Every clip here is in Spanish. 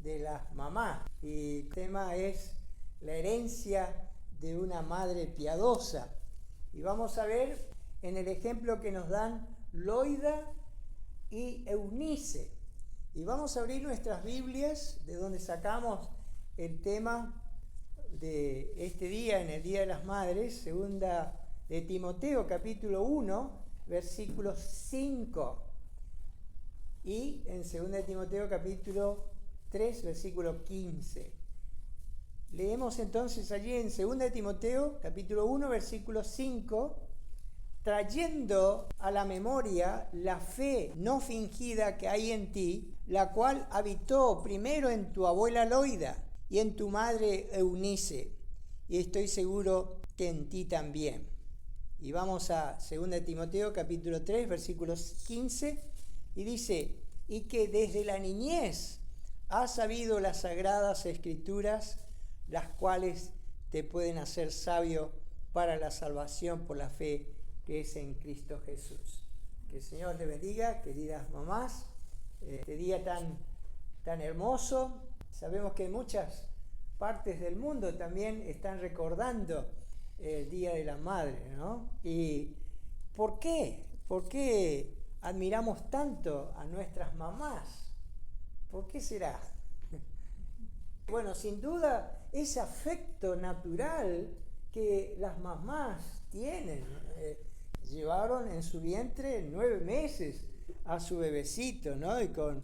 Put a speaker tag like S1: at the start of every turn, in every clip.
S1: de las mamás. Y el tema es la herencia de una madre piadosa. Y vamos a ver en el ejemplo que nos dan Loida y Eunice. Y vamos a abrir nuestras Biblias, de donde sacamos el tema de este día, en el Día de las Madres, segunda de Timoteo, capítulo 1, versículo 5. Y en segunda de Timoteo, capítulo 3, versículo 15. Leemos entonces allí en segunda de Timoteo, capítulo 1, versículo 5, trayendo a la memoria la fe no fingida que hay en ti, la cual habitó primero en tu abuela Loida y en tu madre Eunice, y estoy seguro que en ti también. Y vamos a 2 de Timoteo, capítulo 3, versículo 15, y dice, y que desde la niñez has sabido las sagradas escrituras, las cuales te pueden hacer sabio para la salvación por la fe que es en Cristo Jesús. Que el Señor te bendiga, queridas mamás, este día tan hermoso. Sabemos que en muchas partes del mundo también están recordando el Día de la Madre, ¿no? ¿Y por qué? ¿Por qué admiramos tanto a nuestras mamás? ¿Por qué será? Bueno, sin duda, ese afecto natural que las mamás tienen. Llevaron en su vientre 9 meses a su bebecito, ¿no? Y con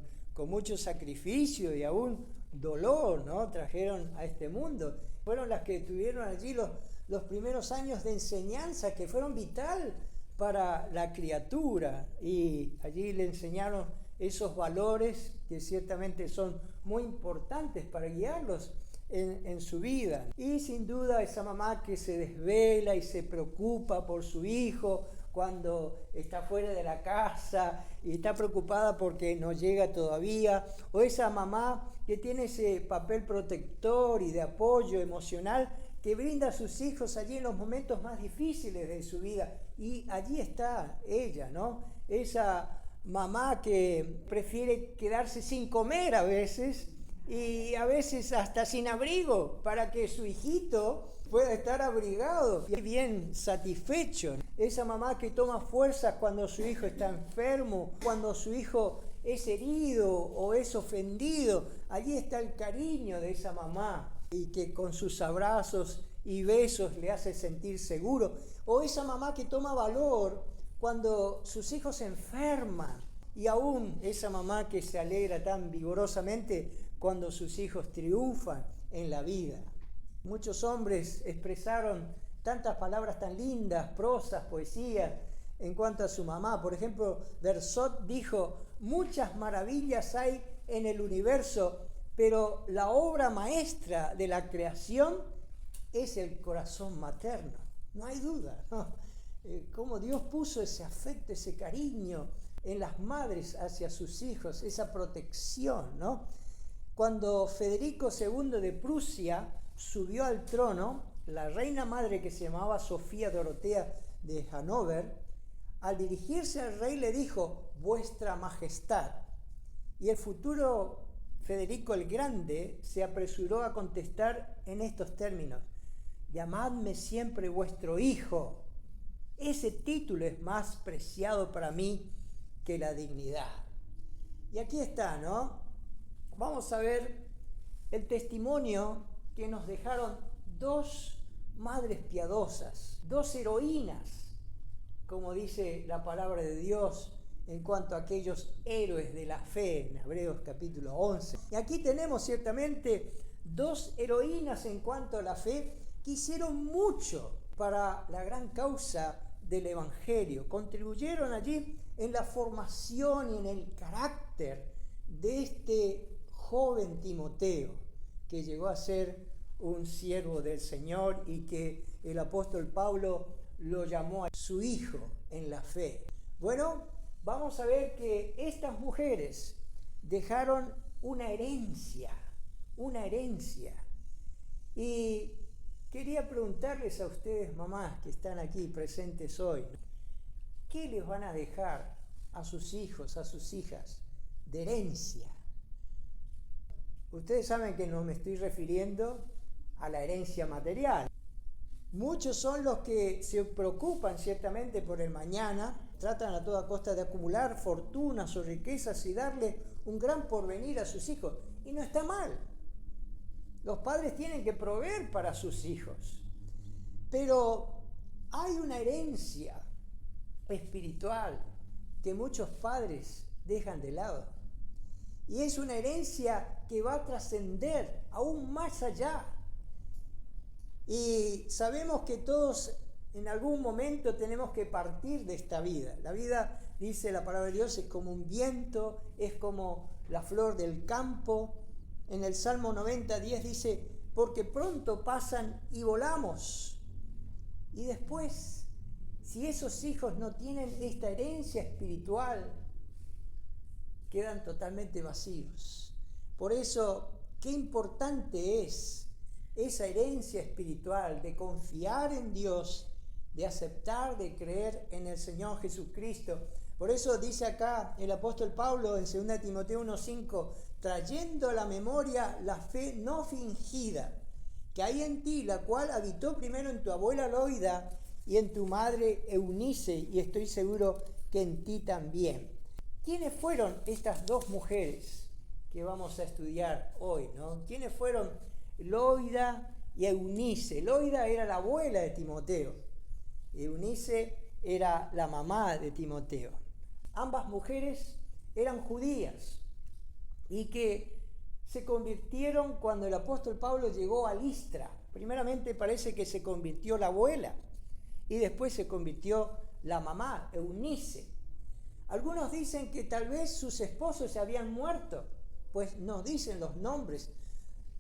S1: mucho sacrificio y aún dolor, ¿no? Trajeron a este mundo. Fueron las que tuvieron allí los primeros años de enseñanza que fueron vital para la criatura. Y allí le enseñaron esos valores que ciertamente son muy importantes para guiarlos en su vida. Y sin duda esa mamá que se desvela y se preocupa por su hijo cuando está fuera de la casa y está preocupada porque no llega todavía, o esa mamá que tiene ese papel protector y de apoyo emocional que brinda a sus hijos allí en los momentos más difíciles de su vida. Y allí está ella, ¿no? Esa mamá que prefiere quedarse sin comer a veces, y a veces hasta sin abrigo, para que su hijito pueda estar abrigado y bien satisfecho. Esa mamá que toma fuerzas cuando su hijo está enfermo, cuando su hijo es herido o es ofendido. Allí está el cariño de esa mamá, y que con sus abrazos y besos le hace sentir seguro. O esa mamá que toma valor cuando sus hijos se enferman. Y aún esa mamá que se alegra tan vigorosamente cuando sus hijos triunfan en la vida. Muchos hombres expresaron tantas palabras tan lindas, prosas, poesías, en cuanto a su mamá. Por ejemplo, Bersot dijo, muchas maravillas hay en el universo, pero la obra maestra de la creación es el corazón materno. No hay duda, ¿no? Cómo Dios puso ese afecto, ese cariño en las madres hacia sus hijos, esa protección, ¿no? Cuando Federico II de Prusia subió al trono, la reina madre, que se llamaba Sofía Dorotea de Hannover, al dirigirse al rey le dijo, Vuestra Majestad. Y el futuro Federico el Grande se apresuró a contestar en estos términos, llamadme siempre vuestro hijo. Ese título es más preciado para mí que la dignidad. Y aquí está, ¿no? Vamos a ver el testimonio que nos dejaron dos madres piadosas, dos heroínas, como dice la palabra de Dios en cuanto a aquellos héroes de la fe en Hebreos capítulo 11. Y aquí tenemos ciertamente dos heroínas en cuanto a la fe que hicieron mucho para la gran causa del Evangelio. Contribuyeron allí en la formación y en el carácter de este joven Timoteo, que llegó a ser un siervo del Señor y que el apóstol Pablo lo llamó a su hijo en la fe. Bueno, vamos a ver que estas mujeres dejaron una herencia. Y quería preguntarles a ustedes, mamás, que están aquí presentes hoy, ¿qué les van a dejar a sus hijos, a sus hijas de herencia? Ustedes saben que no me estoy refiriendo a la herencia material. Muchos son los que se preocupan ciertamente por el mañana, tratan a toda costa de acumular fortunas o riquezas y darle un gran porvenir a sus hijos. Y no está mal. Los padres tienen que proveer para sus hijos. Pero hay una herencia espiritual que muchos padres dejan de lado. Y es una herencia que va a trascender aún más allá. Y sabemos que todos en algún momento tenemos que partir de esta vida. La vida, dice la palabra de Dios, es como un viento, es como la flor del campo. En el Salmo 90:10 dice, porque pronto pasan y volamos. Y después, si esos hijos no tienen esta herencia espiritual, quedan totalmente vacíos. Por eso, qué importante es esa herencia espiritual de confiar en Dios, de aceptar, de creer en el Señor Jesucristo. Por eso dice acá el apóstol Pablo en 2 Timoteo 1:5, trayendo a la memoria la fe no fingida que hay en ti, la cual habitó primero en tu abuela Loida y en tu madre Eunice, y estoy seguro que en ti también. ¿Quiénes fueron estas dos mujeres que vamos a estudiar hoy, ¿no? ¿Quiénes fueron Loida y Eunice? Loida era la abuela de Timoteo. Eunice era la mamá de Timoteo. Ambas mujeres eran judías y que se convirtieron cuando el apóstol Pablo llegó a Listra. Primeramente parece que se convirtió la abuela y después se convirtió la mamá, Eunice. Algunos dicen que tal vez sus esposos se habían muerto, pues no dicen los nombres.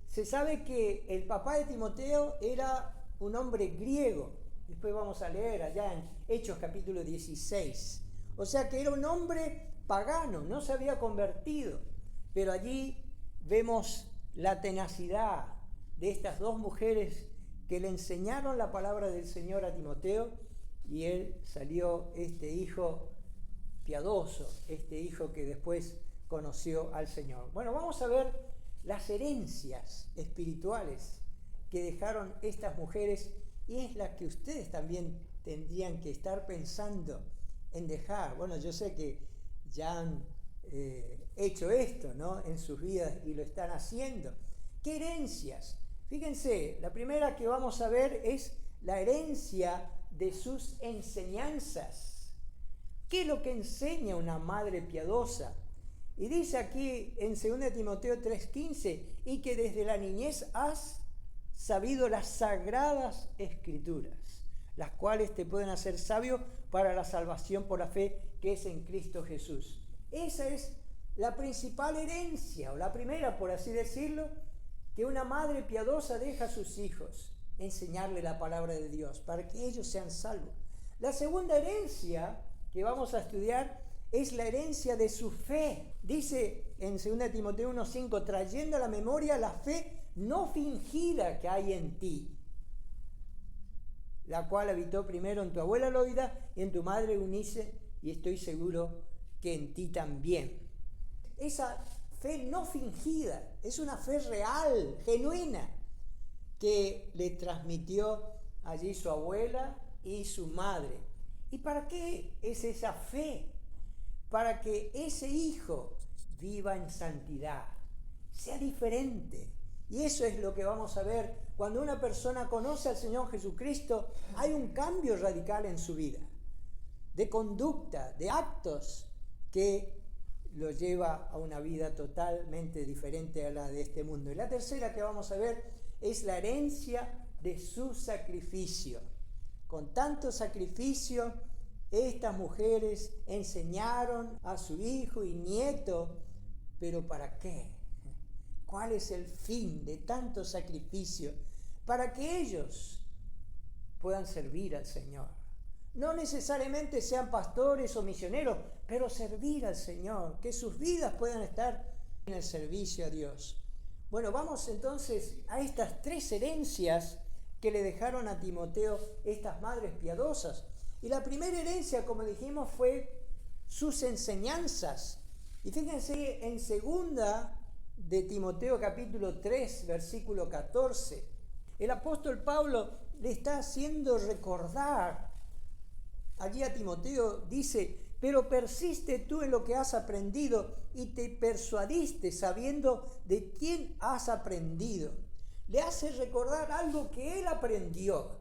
S1: Se sabe que el papá de Timoteo era un hombre griego. Después vamos a leer allá en Hechos capítulo 16. O sea que era un hombre pagano, no se había convertido. Pero allí vemos la tenacidad de estas dos mujeres que le enseñaron la palabra del Señor a Timoteo y él salió este hijo piadoso, este hijo que después conoció al Señor. Bueno, vamos a ver las herencias espirituales que dejaron estas mujeres y es la que ustedes también tendrían que estar pensando en dejar. Bueno, yo sé que ya han hecho esto, ¿no?, en sus vidas y lo están haciendo. ¿Qué herencias? Fíjense, la primera que vamos a ver es la herencia de sus enseñanzas. ¿Qué es lo que enseña una madre piadosa? Y dice aquí en 2 Timoteo 3:15, y que desde la niñez has sabido las sagradas escrituras, las cuales te pueden hacer sabio para la salvación por la fe que es en Cristo Jesús. Esa es la principal herencia, o la primera, por así decirlo, que una madre piadosa deja a sus hijos, enseñarle la palabra de Dios, para que ellos sean salvos. La segunda herencia que vamos a estudiar es la herencia de su fe. Dice en 2 Timoteo 1:5, trayendo a la memoria la fe no fingida que hay en ti, la cual habitó primero en tu abuela Loida y en tu madre Eunice, y estoy seguro que en ti también. Esa fe no fingida es una fe real, genuina, que le transmitió allí su abuela y su madre. ¿Y para qué es esa fe? Para que ese hijo viva en santidad, sea diferente. Y eso es lo que vamos a ver. Cuando una persona conoce al Señor Jesucristo, hay un cambio radical en su vida, de conducta, de actos, que lo lleva a una vida totalmente diferente a la de este mundo. Y la tercera que vamos a ver es la herencia de su sacrificio. Con tanto sacrificio, estas mujeres enseñaron a su hijo y nieto, pero ¿para qué? ¿Cuál es el fin de tanto sacrificio? Para que ellos puedan servir al Señor. No necesariamente sean pastores o misioneros, pero servir al Señor, que sus vidas puedan estar en el servicio a Dios. Bueno, vamos entonces a estas tres herencias que le dejaron a Timoteo estas madres piadosas. Y la primera herencia, como dijimos, fue sus enseñanzas. Y fíjense en 2 de Timoteo capítulo 3, versículo 14, el apóstol Pablo le está haciendo recordar, allí a Timoteo dice: pero persiste tú en lo que has aprendido y te persuadiste sabiendo de quién has aprendido. Le hace recordar algo que él aprendió.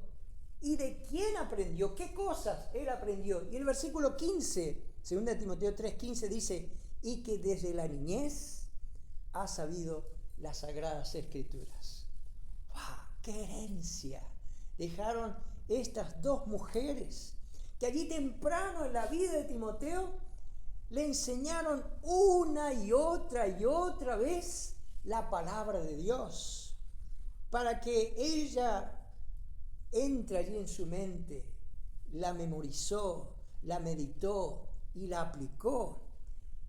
S1: ¿Y de quién aprendió? ¿Qué cosas él aprendió? Y el versículo 15, 2 Timoteo 3:15 dice: y que desde la niñez has sabido las sagradas escrituras. ¡Wow! ¡Qué herencia dejaron estas dos mujeres! Que allí temprano en la vida de Timoteo le enseñaron una y otra vez la palabra de Dios, para que ella entre allí en su mente, la memorizó, la meditó y la aplicó.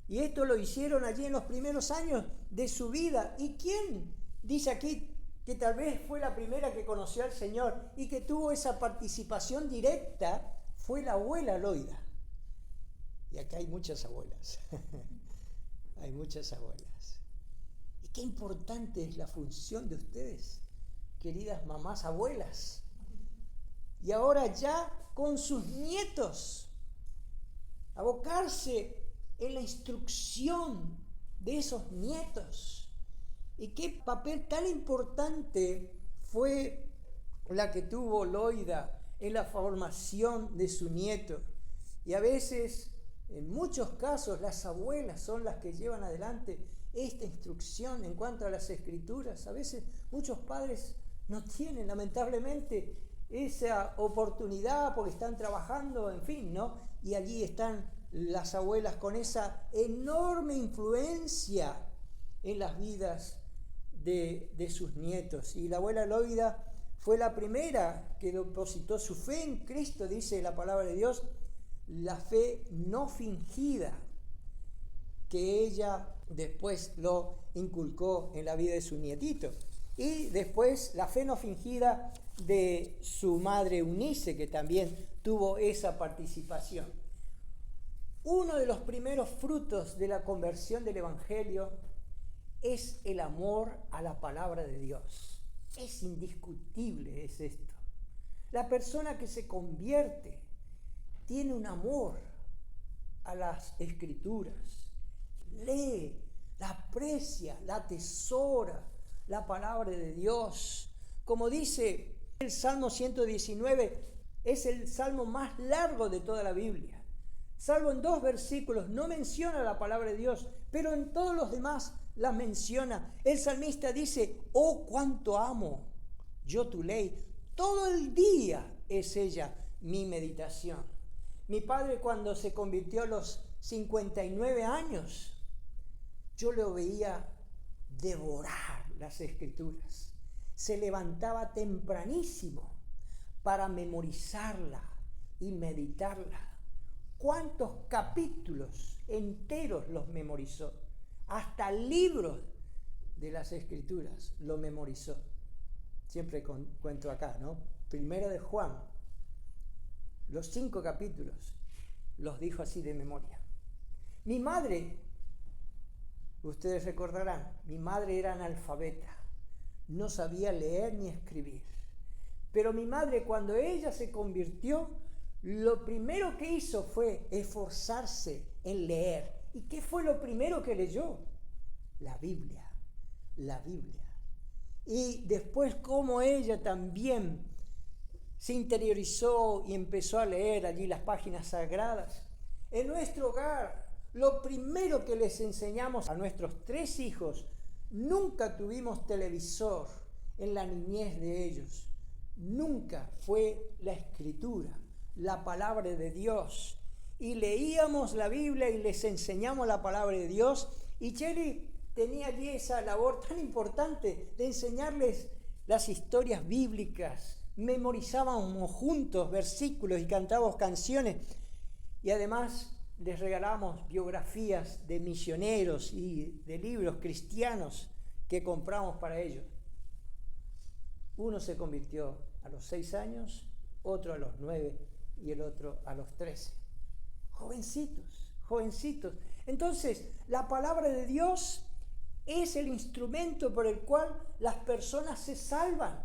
S1: Y esto lo hicieron allí en los primeros años de su vida. ¿Y quién dice aquí que tal vez fue la primera que conoció al Señor y que tuvo esa participación directa? Fue la abuela Loida. Y acá hay muchas abuelas. Hay muchas abuelas. Y qué importante es la función de ustedes, queridas mamás abuelas. Y ahora ya con sus nietos, abocarse en la instrucción de esos nietos. Y qué papel tan importante fue la que tuvo Loida en la formación de su nieto. Y a veces, en muchos casos, las abuelas son las que llevan adelante esta instrucción en cuanto a las escrituras. A veces muchos padres no tienen, lamentablemente, esa oportunidad porque están trabajando, en fin, ¿no? Y allí están las abuelas con esa enorme influencia en las vidas de sus nietos. Y la abuela Loida fue la primera que depositó su fe en Cristo, dice la palabra de Dios, la fe no fingida, que ella después lo inculcó en la vida de su nietito. Y después la fe no fingida de su madre Eunice, que también tuvo esa participación. Uno de los primeros frutos de la conversión del Evangelio es el amor a la palabra de Dios. Es indiscutible, es esto. La persona que se convierte tiene un amor a las Escrituras. Lee, la aprecia, la atesora, la palabra de Dios. Como dice el Salmo 119, es el salmo más largo de toda la Biblia. Salvo en 2 versículos, no menciona la palabra de Dios, pero en todos los demás la menciona. El salmista dice: oh, cuánto amo yo tu ley, todo el día es ella mi meditación. Mi padre, cuando se convirtió a los 59 años, yo lo veía devorar las Escrituras. Se levantaba tempranísimo para memorizarla y meditarla. ¿Cuántos capítulos enteros los memorizó? Hasta libros de las Escrituras lo memorizó. Siempre cuento acá, ¿no? Primero de Juan, los 5 capítulos, los dijo así de memoria. Mi madre, ustedes recordarán, mi madre era analfabeta, no sabía leer ni escribir. Pero mi madre, cuando ella se convirtió, lo primero que hizo fue esforzarse en leer. ¿Y qué fue lo primero que leyó? La Biblia. La Biblia. Y después cómo ella también se interiorizó y empezó a leer allí las páginas sagradas. En nuestro hogar, lo primero que les enseñamos a nuestros 3 hijos, nunca tuvimos televisor en la niñez de ellos. Nunca fue la Escritura, la palabra de Dios. Y leíamos la Biblia y les enseñamos la palabra de Dios. Y Chely tenía allí esa labor tan importante de enseñarles las historias bíblicas. Memorizábamos juntos versículos y cantábamos canciones. Y además les regalamos biografías de misioneros y de libros cristianos que compramos para ellos. Uno se convirtió a los 6 años, otro a los 9 y el otro a los 13. Jovencitos. Entonces, la palabra de Dios es el instrumento por el cual las personas se salvan.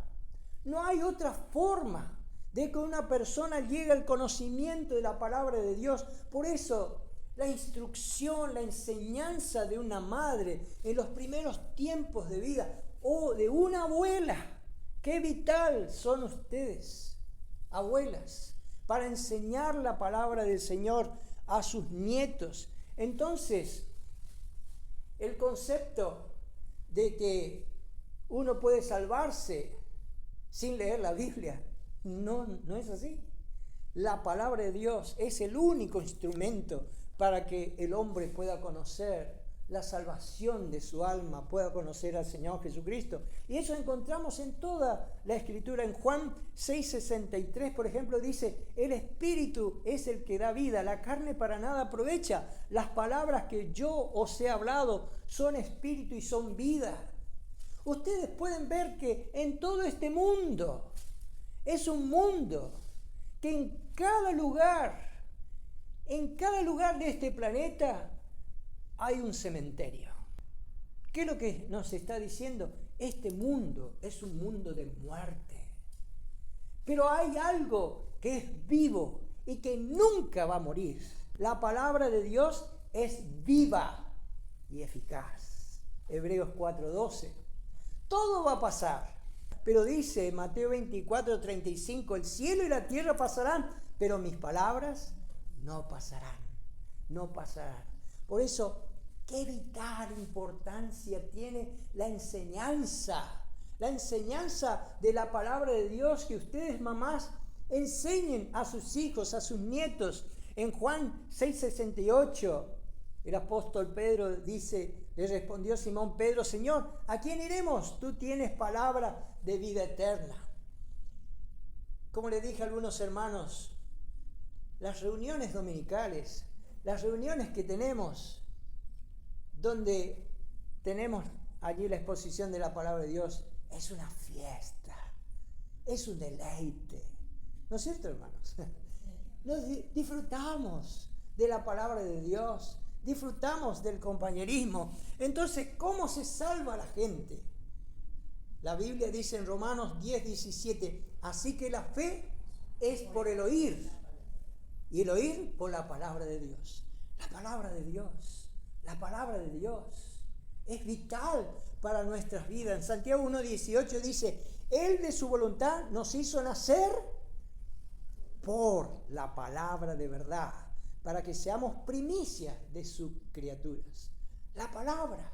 S1: No hay otra forma de que una persona llegue al conocimiento de la palabra de Dios. Por eso, la instrucción, la enseñanza de una madre en los primeros tiempos de vida o de una abuela, qué vital son ustedes, abuelas, para enseñar la palabra del Señor a sus nietos. Entonces, el concepto de que uno puede salvarse sin leer la Biblia, no es así. La palabra de Dios es el único instrumento para que el hombre pueda conocer la salvación de su alma, pueda conocer al Señor Jesucristo. Y eso encontramos en toda la Escritura. En Juan 6:63, por ejemplo, dice: el Espíritu es el que da vida, la carne para nada aprovecha. Las palabras que yo os he hablado son espíritu y son vida. Ustedes pueden ver que en todo este mundo, es un mundo que en cada lugar de este planeta hay un cementerio. ¿Qué es lo que nos está diciendo? Este mundo es un mundo de muerte. Pero hay algo que es vivo y que nunca va a morir. La palabra de Dios es viva y eficaz. Hebreos 4:12. Todo va a pasar. Pero dice Mateo 24:35, el cielo y la tierra pasarán, pero mis palabras no pasarán. No pasarán. Por eso, qué vital importancia tiene la enseñanza de la palabra de Dios, que ustedes, mamás, enseñen a sus hijos, a sus nietos. En Juan 6:68, el apóstol Pedro dice, le respondió Simón Pedro: Señor, ¿a quién iremos? Tú tienes palabra de vida eterna. Como le dije a algunos hermanos, las reuniones dominicales, las reuniones que tenemos, donde tenemos allí la exposición de la palabra de Dios, es una fiesta, es un deleite. ¿No es cierto, hermanos? Nos disfrutamos de la palabra de Dios, disfrutamos del compañerismo. Entonces, ¿cómo se salva la gente? La Biblia dice en Romanos 10:17, así que la fe es por el oír, y el oír por la palabra de Dios. La palabra de Dios, la palabra de Dios es vital para nuestras vidas. En Santiago 1:18 dice, Él de su voluntad nos hizo nacer por la palabra de verdad, para que seamos primicias de sus criaturas. La palabra.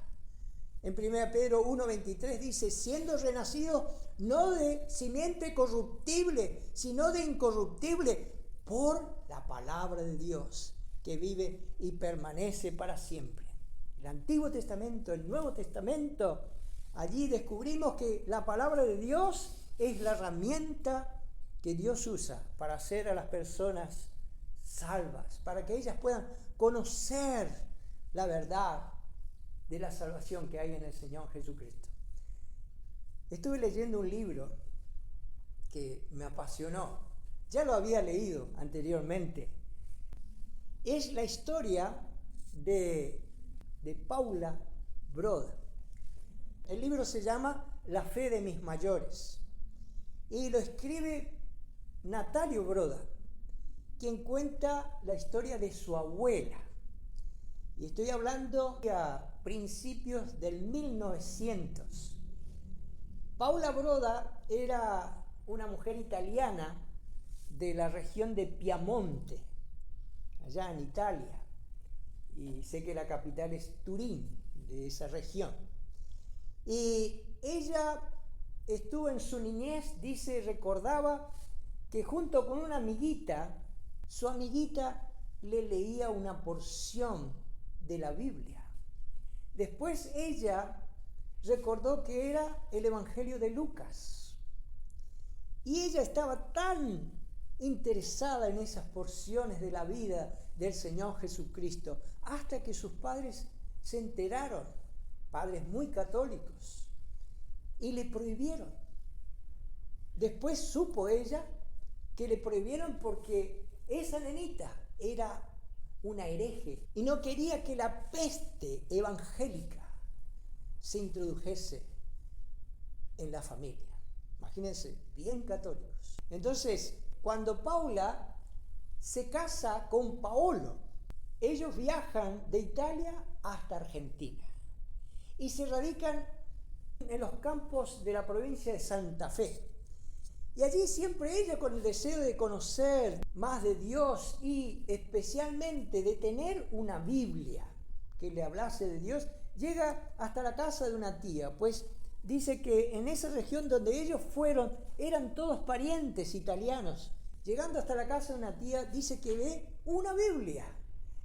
S1: En 1 Pedro 1:23 dice, siendo renacidos no de simiente corruptible, sino de incorruptible, por la palabra de Dios, que vive y permanece para siempre. El Antiguo Testamento, el Nuevo Testamento, allí descubrimos que la palabra de Dios es la herramienta que Dios usa para hacer a las personas salvas, para que ellas puedan conocer la verdad de la salvación que hay en el Señor Jesucristo. Estuve leyendo un libro que me apasionó. Ya lo había leído anteriormente. Es la historia de Paula Broda. El libro se llama La fe de mis mayores y lo escribe Natalio Broda, quien cuenta la historia de su abuela. Y estoy hablando a principios del 1900. Paula Broda era una mujer italiana de la región de Piamonte, allá en Italia. Y sé que la capital es Turín, de esa región. Y ella estuvo en su niñez, dice, recordaba que junto con una amiguita, su amiguita le leía una porción de la Biblia. Después ella recordó que era el Evangelio de Lucas. Y ella estaba tan interesada en esas porciones de la vida del Señor Jesucristo, hasta que sus padres se enteraron, padres muy católicos, y le prohibieron. Después supo ella que le prohibieron porque esa nenita era una hereje y no quería que la peste evangélica se introdujese en la familia. Imagínense, bien católicos. Entonces, cuando Paula se casa con Paolo, ellos viajan de Italia hasta Argentina y se radican en los campos de la provincia de Santa Fe. Y allí siempre ella, con el deseo de conocer más de Dios y especialmente de tener una Biblia que le hablase de Dios, llega hasta la casa de una tía, pues dice que en esa región donde ellos fueron eran todos parientes italianos. Llegando hasta la casa de una tía, dice que ve una Biblia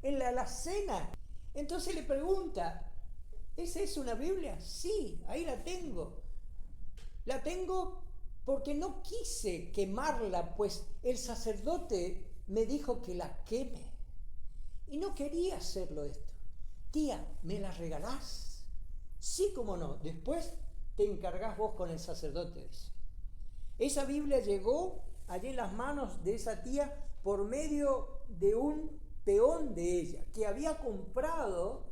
S1: en la alacena. Entonces le pregunta, ¿esa es una Biblia? Sí, ahí la tengo. La tengo porque no quise quemarla, pues el sacerdote me dijo que la queme. Y no quería hacerlo esto. Tía, ¿me la regalás? Sí, cómo no. Después te encargás vos con el sacerdote, dice. Esa Biblia llegó allí en las manos de esa tía por medio de un peón de ella, que había comprado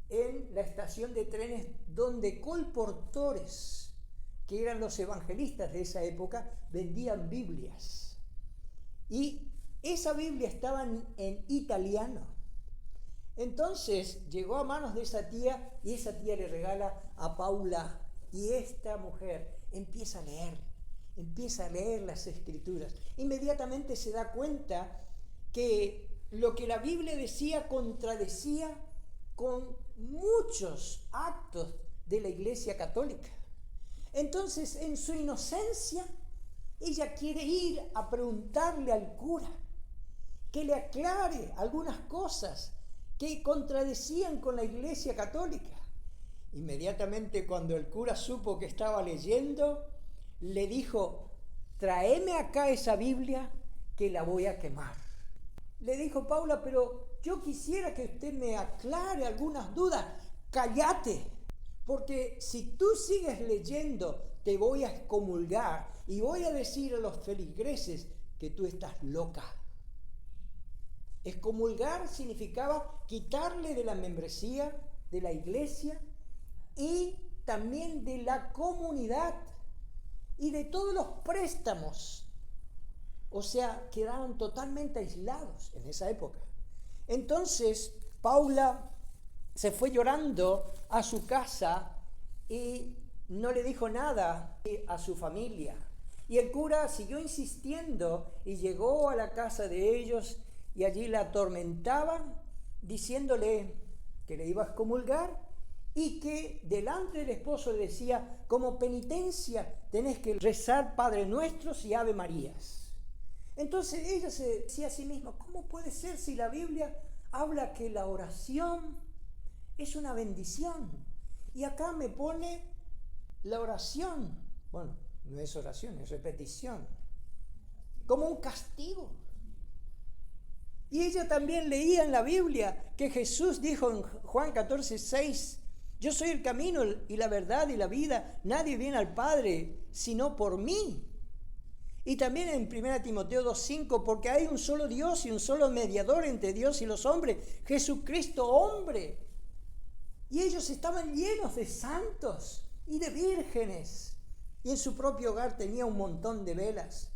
S1: en la estación de trenes donde colportores, que eran los evangelistas de esa época, vendían Biblias. Y esa Biblia estaba en italiano. Entonces llegó a manos de esa tía y esa tía le regala a Paula, y esta mujer empieza a leer las Escrituras. Inmediatamente se da cuenta que lo que la Biblia decía contradecía con muchos actos de la Iglesia Católica. Entonces, en su inocencia, ella quiere ir a preguntarle al cura que le aclare algunas cosas que contradecían con la Iglesia Católica. Inmediatamente, cuando el cura supo que estaba leyendo, le dijo: tráeme acá esa Biblia que la voy a quemar. Le dijo Paula: pero yo quisiera que usted me aclare algunas dudas. Cállate, porque si tú sigues leyendo te voy a excomulgar y voy a decir a los feligreses que tú estás loca. Excomulgar significaba quitarle de la membresía de la iglesia y también de la comunidad y de todos los préstamos. O sea, quedaron totalmente aislados en esa época. Entonces, Paula se fue llorando a su casa y no le dijo nada a su familia. Y el cura siguió insistiendo y llegó a la casa de ellos y allí la atormentaban, diciéndole que le iba a excomulgar y que delante del esposo le decía: como penitencia tenés que rezar Padre Nuestros y Ave Marías. Entonces ella se decía a sí misma: ¿cómo puede ser si la Biblia habla que la oración es una bendición? Y acá me pone la oración, bueno, no es oración, es repetición, como un castigo. Y ella también leía en la Biblia que Jesús dijo en Juan 14:6: yo soy el camino y la verdad y la vida, nadie viene al Padre sino por mí. Y también en 1 Timoteo 2:5, porque hay un solo Dios y un solo mediador entre Dios y los hombres, Jesucristo hombre. Y ellos estaban llenos de santos y de vírgenes. Y en su propio hogar tenía un montón de velas.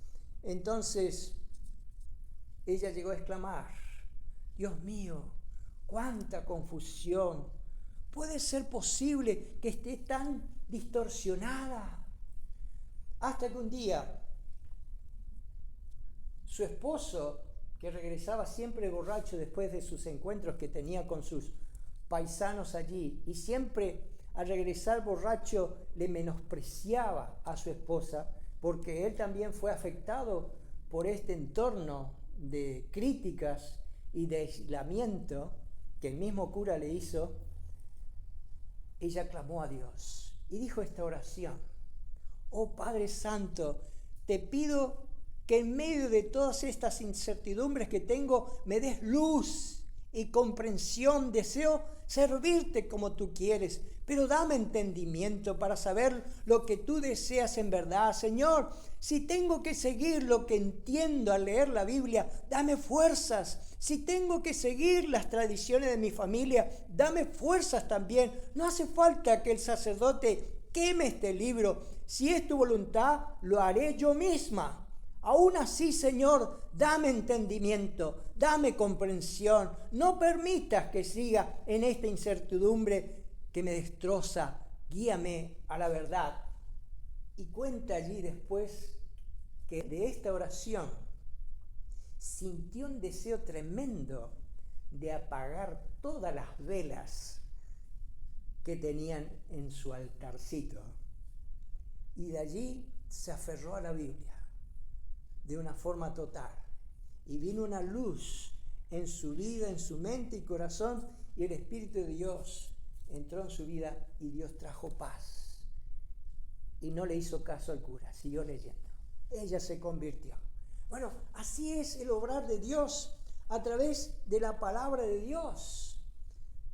S1: Entonces ella llegó a exclamar: Dios mío, cuánta confusión. ¿Puede ser posible que esté tan distorsionada? Hasta que un día su esposo, que regresaba siempre borracho después de sus encuentros que tenía con sus paisanos allí, y siempre al regresar borracho le menospreciaba a su esposa, porque él también fue afectado por este entorno de críticas y de aislamiento que el mismo cura le hizo. Ella clamó a Dios y dijo esta oración: oh Padre Santo, te pido que en medio de todas estas incertidumbres que tengo, me des luz y comprensión. Deseo servirte como tú quieres, pero dame entendimiento para saber lo que tú deseas en verdad. Señor, si tengo que seguir lo que entiendo al leer la Biblia, dame fuerzas Si tengo que seguir las tradiciones de mi familia, dame fuerzas también. No hace falta que el sacerdote queme este libro. Si es tu voluntad, lo haré yo misma. Aún así, Señor, dame entendimiento, dame comprensión. No permitas que siga en esta incertidumbre que me destroza. Guíame a la verdad. Y cuenta allí después que de esta oración sintió un deseo tremendo de apagar todas las velas que tenían en su altarcito. Y de allí se aferró a la Biblia de una forma total. Y vino una luz en su vida, en su mente y corazón, y el Espíritu de Dios entró en su vida y Dios trajo paz. Y no le hizo caso al cura, siguió leyendo. Ella se convirtió. Bueno, así es el obrar de Dios a través de la palabra de Dios.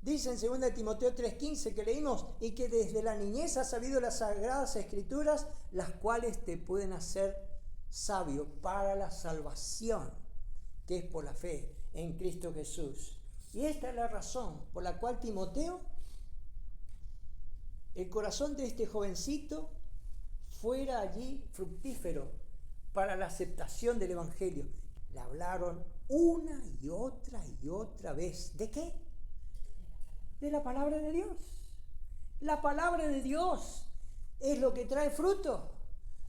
S1: Dice en 2 Timoteo 3:15 que leímos, y que desde la niñez has sabido las sagradas escrituras, las cuales te pueden hacer sabio para la salvación, que es por la fe en Cristo Jesús. Y esta es la razón por la cual Timoteo, el corazón de este jovencito, fuera allí fructífero para la aceptación del Evangelio. Le hablaron una y otra vez. ¿De qué? De la palabra de Dios. La palabra de Dios es lo que trae fruto.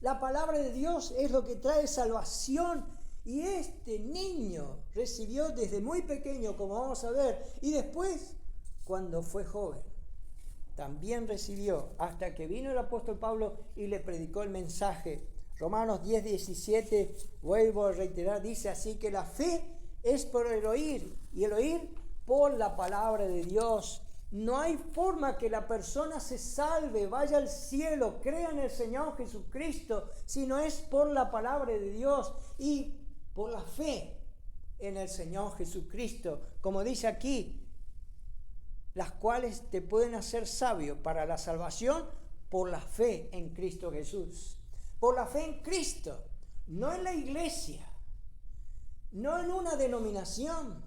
S1: La palabra de Dios es lo que trae salvación. Y este niño recibió desde muy pequeño, como vamos a ver, y después, cuando fue joven, también recibió, hasta que vino el apóstol Pablo y le predicó el mensaje. Romanos 10:17, vuelvo a reiterar, dice así que la fe es por el oír, y el oír por la palabra de Dios. No hay forma que la persona se salve, vaya al cielo, crea en el Señor Jesucristo, si no es por la palabra de Dios y por la fe en el Señor Jesucristo. Como dice aquí, las cuales te pueden hacer sabio para la salvación por la fe en Cristo Jesús. Por la fe en Cristo, no en la iglesia, no en una denominación,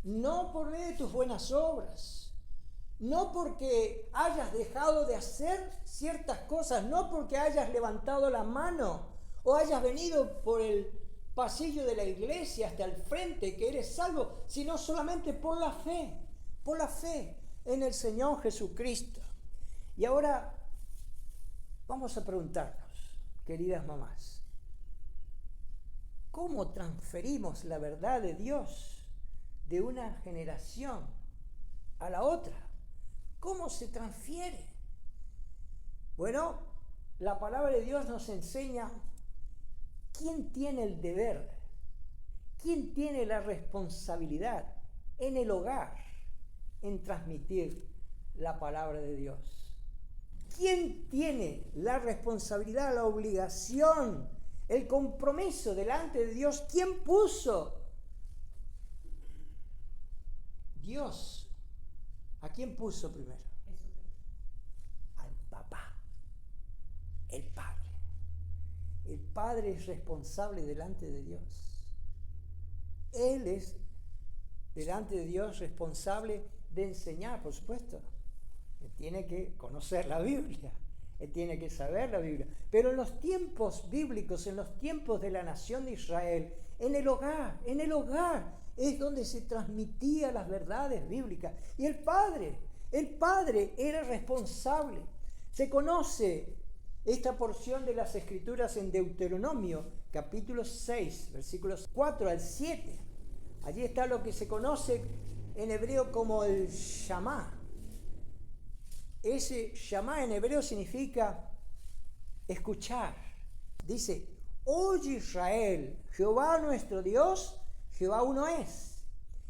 S1: no por medio de tus buenas obras, no porque hayas dejado de hacer ciertas cosas, no porque hayas levantado la mano o hayas venido por el pasillo de la iglesia hasta el frente que eres salvo, sino solamente por la fe en el Señor Jesucristo. Y ahora vamos a preguntarnos, queridas mamás, ¿cómo transferimos la verdad de Dios de una generación a la otra? ¿Cómo se transfiere? Bueno, la palabra de Dios nos enseña quién tiene el deber, quién tiene la responsabilidad en el hogar en transmitir la palabra de Dios. ¿Quién tiene la responsabilidad, la obligación, el compromiso delante de Dios? ¿Quién puso? Dios. ¿A quién puso primero? Al papá, el padre. El padre es responsable delante de Dios. Él es delante de Dios responsable de enseñar, por supuesto. Él tiene que conocer la Biblia, él tiene que saber la Biblia. Pero en los tiempos bíblicos, en los tiempos de la nación de Israel, en el hogar es donde se transmitían las verdades bíblicas. Y el padre era responsable. Se conoce esta porción de las Escrituras en Deuteronomio, capítulo 6, versículos 4 al 7. Allí está lo que se conoce en hebreo como el Shamá. Ese Shamá en hebreo significa escuchar. Dice, oye Israel, Jehová nuestro Dios, Jehová uno es.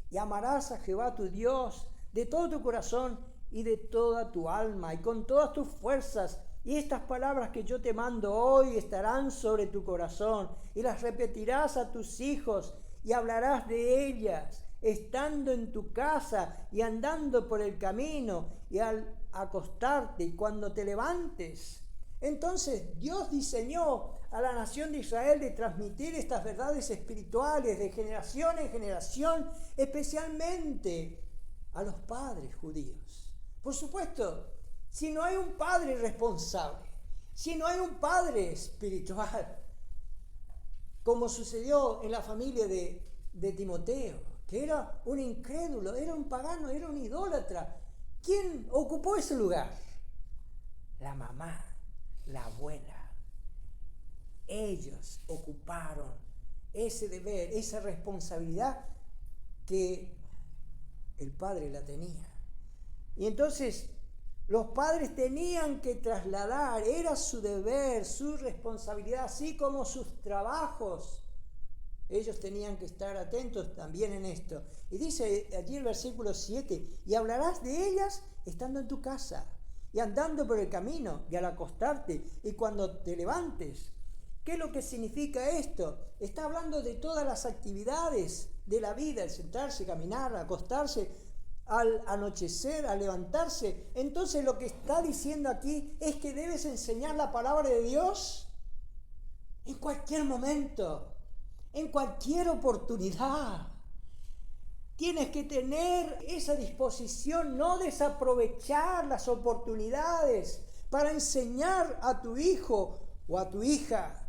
S1: Y amarás a Jehová tu Dios de todo tu corazón y de toda tu alma y con todas tus fuerzas. Y estas palabras que yo te mando hoy estarán sobre tu corazón y las repetirás a tus hijos y hablarás de ellas, estando en tu casa y andando por el camino y al acostarte y cuando te levantes. Entonces Dios diseñó a la nación de Israel de transmitir estas verdades espirituales de generación en generación, especialmente a los padres judíos. Por supuesto, si no hay un padre responsable, si no hay un padre espiritual, como sucedió en la familia de Timoteo, que era un incrédulo, era un pagano, era un idólatra, ¿quién ocupó ese lugar? La mamá, la abuela. Ellos ocuparon ese deber, esa responsabilidad que el padre la tenía. Y entonces los padres tenían que trasladar, era su deber, su responsabilidad, así como sus trabajos. Ellos tenían que estar atentos también en esto. Y dice allí el versículo 7, y hablarás de ellas estando en tu casa, y andando por el camino, y al acostarte, y cuando te levantes. ¿Qué es lo que significa esto? Está hablando de todas las actividades de la vida, el sentarse, caminar, acostarse, al anochecer, al levantarse. Entonces lo que está diciendo aquí es que debes enseñar la palabra de Dios en cualquier momento, en cualquier oportunidad. Tienes que tener esa disposición, no desaprovechar las oportunidades para enseñar a tu hijo o a tu hija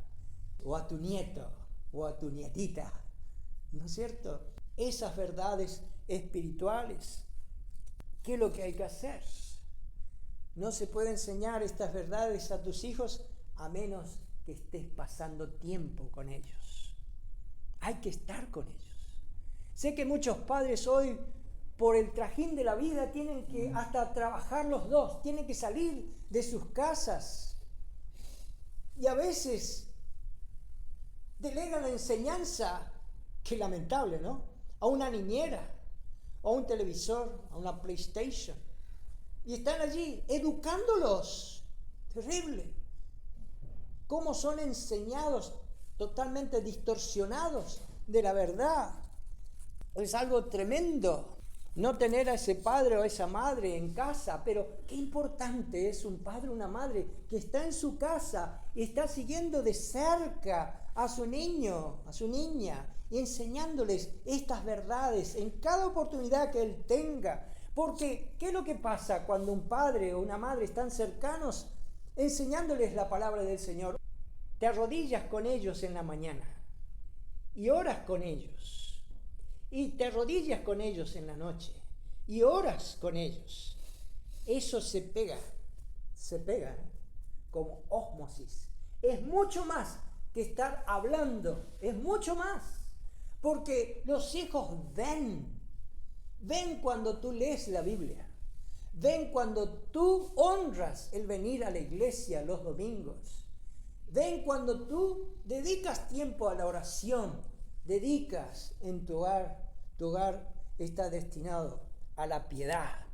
S1: o a tu nieto o a tu nietita, ¿no es cierto? Esas verdades espirituales. ¿Qué es lo que hay que hacer? No se puede enseñar estas verdades a tus hijos a menos que estés pasando tiempo con ellos. Hay que estar con ellos. Sé que muchos padres hoy, por el trajín de la vida, tienen que hasta trabajar los dos, tienen que salir de sus casas. Y a veces delegan la enseñanza, que lamentable, ¿no? A una niñera, a un televisor, a una PlayStation. Y están allí educándolos. Terrible. Cómo son enseñados, totalmente distorsionados de la verdad. Es algo tremendo no tener a ese padre o a esa madre en casa, pero qué importante es un padre o una madre que está en su casa y está siguiendo de cerca a su niño, a su niña, y enseñándoles estas verdades en cada oportunidad que él tenga. Porque, ¿qué es lo que pasa cuando un padre o una madre están cercanos enseñándoles la palabra del Señor? Te arrodillas con ellos en la mañana y oras con ellos. Y te arrodillas con ellos en la noche y oras con ellos. Eso se pega como ósmosis. Es mucho más que estar hablando, es mucho más. Porque los hijos ven cuando tú lees la Biblia, ven cuando tú honras el venir a la iglesia los domingos, ven cuando tú dedicas tiempo a la oración, dedicas en tu hogar está destinado a la piedad.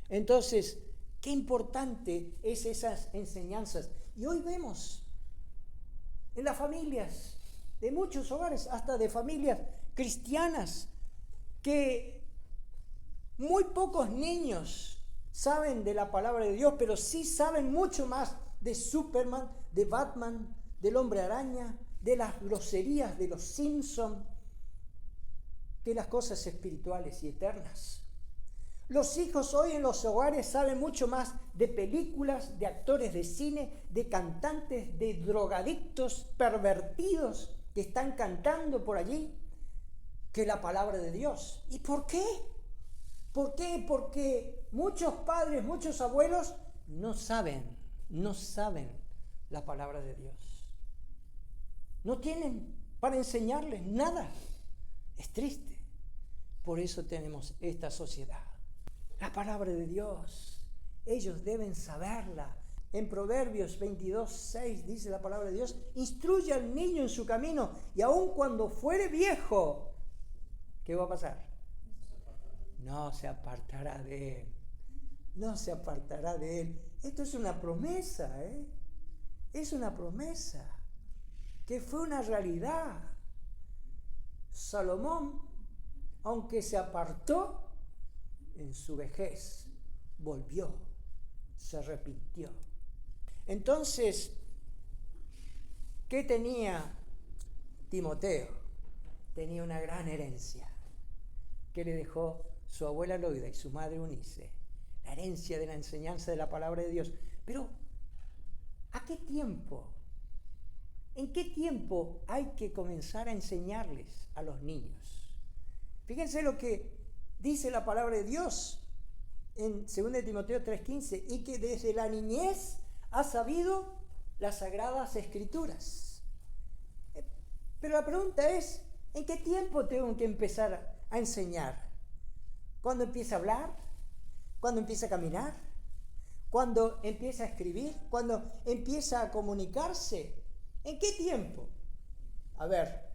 S1: Entonces, qué importante es esas enseñanzas. Y hoy vemos en las familias de muchos hogares, hasta de familias cristianas, que muy pocos niños saben de la palabra de Dios, pero sí saben mucho más de Superman, de Batman, del Hombre Araña, de las groserías de los Simpson, que las cosas espirituales y eternas. Los hijos hoy en los hogares saben mucho más de películas, de actores de cine, de cantantes, de drogadictos pervertidos que están cantando por allí, que la palabra de Dios. ¿Y por qué? ¿Por qué? Porque muchos padres, muchos abuelos no saben la palabra de Dios. No tienen para enseñarles nada. Es triste. Por eso tenemos esta sociedad. La palabra de Dios, ellos deben saberla. En Proverbios 22:6 dice la palabra de Dios: instruye al niño en su camino y aun cuando fuere viejo, ¿qué va a pasar? No se apartará de él. No se apartará de él. Esto es una promesa, ¿eh? Es una promesa que fue una realidad. Salomón, aunque se apartó, en su vejez volvió, se arrepintió. Entonces, ¿qué tenía Timoteo? Tenía una gran herencia que le dejó su abuela Loida y su madre Eunice, la herencia de la enseñanza de la palabra de Dios. Pero, ¿a qué tiempo? ¿En qué tiempo hay que comenzar a enseñarles a los niños? Fíjense lo que dice la palabra de Dios en 2 Timoteo 3:15, y que desde la niñez ha sabido las sagradas escrituras. Pero la pregunta es, ¿en qué tiempo tengo que empezar a enseñar? ¿Cuándo empieza a hablar? ¿Cuándo empieza a caminar? ¿Cuándo empieza a escribir? ¿Cuándo empieza a comunicarse? ¿En qué tiempo? A ver,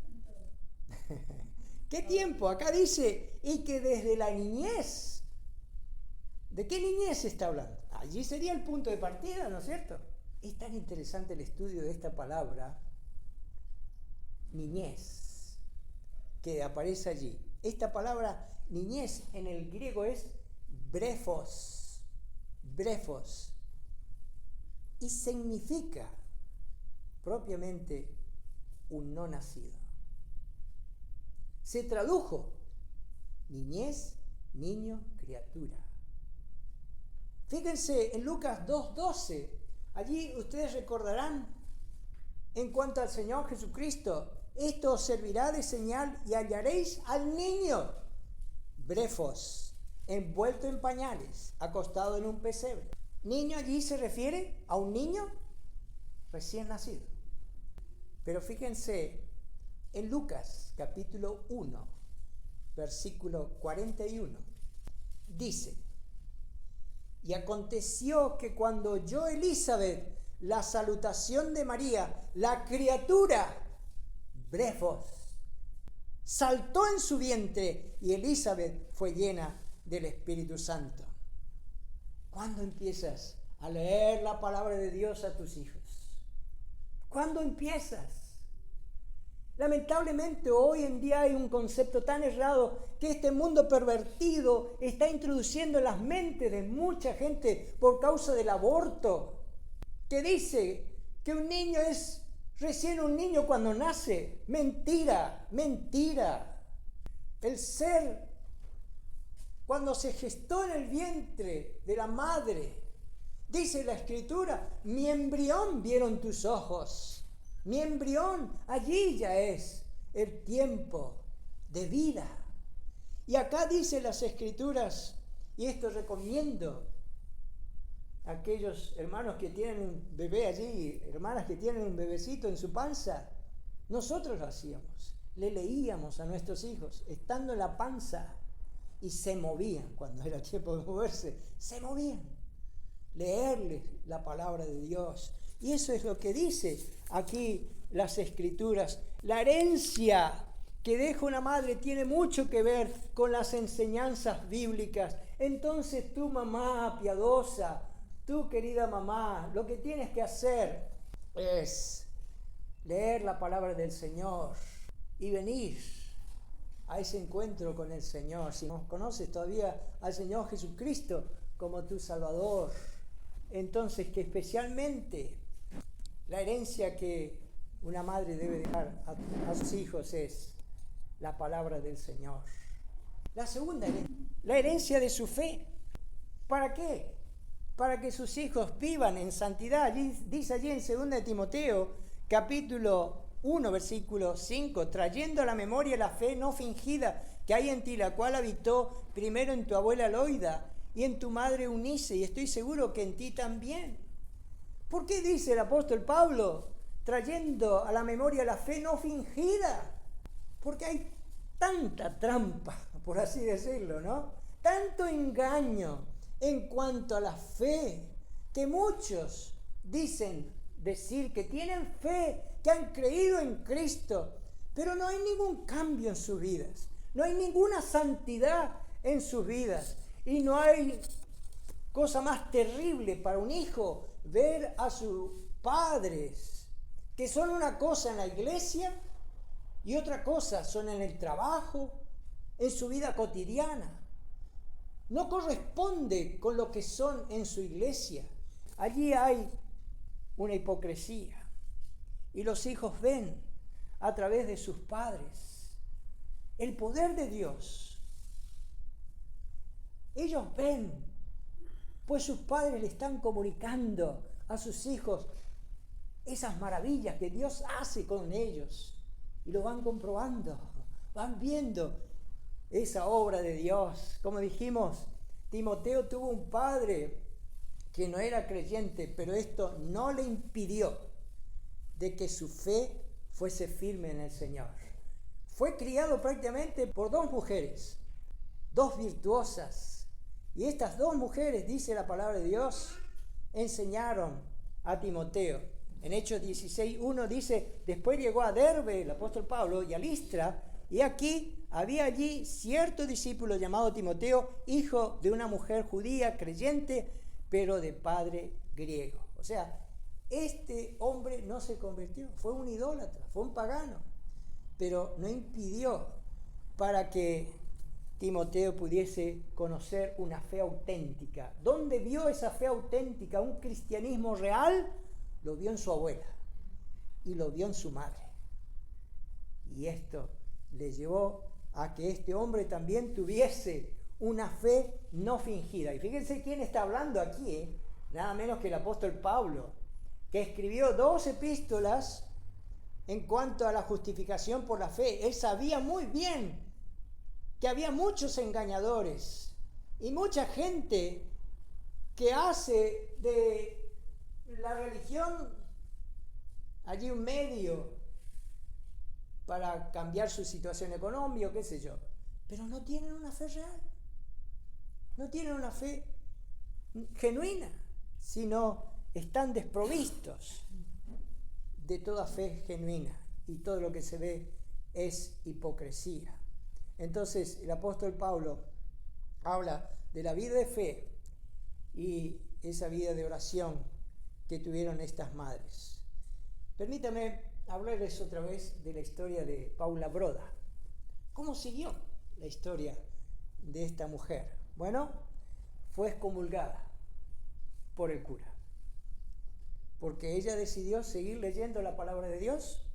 S1: ¿qué tiempo? Acá dice, y que desde la niñez. ¿De qué niñez se está hablando? Allí sería el punto de partida, ¿no es cierto? Es tan interesante el estudio de esta palabra, niñez, que aparece allí. Esta palabra niñez en el griego es brefos, brefos, y significa propiamente un no nacido. Se tradujo niñez, niño, criatura. Fíjense en Lucas 2:12, allí ustedes recordarán en cuanto al Señor Jesucristo, esto os servirá de señal y hallaréis al niño, brefos, envuelto en pañales, acostado en un pesebre. Niño allí se refiere a un niño recién nacido. Pero fíjense en Lucas capítulo 1, versículo 41, dice, y aconteció que cuando oyó Elizabeth la salutación de María, la criatura, brefos, saltó en su vientre y Elizabeth fue llena del Espíritu Santo. ¿Cuándo empiezas a leer la palabra de Dios a tus hijos? ¿Cuándo empiezas? Lamentablemente hoy en día hay un concepto tan errado que este mundo pervertido está introduciendo en las mentes de mucha gente por causa del aborto, que dice que un niño es recién un niño cuando nace. Mentira, mentira. El ser, cuando se gestó en el vientre de la madre, dice la Escritura, mi embrión vieron tus ojos. Mi embrión, allí ya es el tiempo de vida. Y acá dice las Escrituras, y esto recomiendo a aquellos hermanos que tienen un bebé allí, hermanas que tienen un bebecito en su panza, nosotros lo hacíamos, le leíamos a nuestros hijos, estando en la panza, y se movían, cuando era tiempo de moverse, se movían. Leerles la palabra de Dios. Y eso es lo que dice aquí las Escrituras. La herencia que deja una madre tiene mucho que ver con las enseñanzas bíblicas. Entonces tú, mamá piadosa, tú, querida mamá, lo que tienes que hacer es leer la palabra del Señor y venir a ese encuentro con el Señor. Si no conoces todavía al Señor Jesucristo como tu Salvador, entonces que especialmente la herencia que una madre debe dejar a sus hijos es la palabra del Señor. La segunda herencia, la herencia de su fe. ¿Para qué? Para que sus hijos vivan en santidad. Dice allí en 2 Timoteo, capítulo 1, versículo 5, trayendo a la memoria la fe no fingida que hay en ti, la cual habitó primero en tu abuela Loida y en tu madre Eunice, y estoy seguro que en ti también. ¿Por qué dice el apóstol Pablo, trayendo a la memoria la fe no fingida? Porque hay tanta trampa, por así decirlo, ¿no? Tanto engaño en cuanto a la fe, que muchos dicen decir que tienen fe, que han creído en Cristo, pero no hay ningún cambio en sus vidas, no hay ninguna santidad en sus vidas, y no hay cosa más terrible para un hijo ver a sus padres, que son una cosa en la iglesia y otra cosa son en el trabajo, en su vida cotidiana. No corresponde con lo que son en su iglesia. Allí hay una hipocresía. Y los hijos ven a través de sus padres el poder de Dios. Ellos ven, pues sus padres le están comunicando a sus hijos esas maravillas que Dios hace con ellos. Y lo van comprobando, van viendo esa obra de Dios. Como dijimos, Timoteo tuvo un padre que no era creyente, pero esto no le impidió de que su fe fuese firme en el Señor. Fue criado prácticamente por dos mujeres, dos virtuosas. Y estas dos mujeres, dice la palabra de Dios, enseñaron a Timoteo. En Hechos 16:1 dice, después llegó a Derbe, el apóstol Pablo, y a Listra, y aquí había allí cierto discípulo llamado Timoteo, hijo de una mujer judía creyente, pero de padre griego. O sea, este hombre no se convirtió, fue un idólatra, fue un pagano, pero no impidió para que Timoteo pudiese conocer una fe auténtica. ¿Dónde vio esa fe auténtica, un cristianismo real? Lo vio en su abuela y lo vio en su madre. Y esto le llevó a que este hombre también tuviese una fe no fingida. Y fíjense quién está hablando aquí, nada menos que el apóstol Pablo, que escribió 2 epístolas en cuanto a la justificación por la fe. Él sabía muy bien que había muchos engañadores y mucha gente que hace de la religión allí un medio para cambiar su situación económica, qué sé yo, pero no tienen una fe real, no tienen una fe genuina, sino están desprovistos de toda fe genuina y todo lo que se ve es hipocresía. Entonces el apóstol Pablo habla de la vida de fe y esa vida de oración que tuvieron estas madres. Permítame hablarles otra vez de la historia de Paula Broda. ¿Cómo siguió la historia de esta mujer? Bueno, fue excomulgada por el cura, porque ella decidió seguir leyendo la palabra de Dios,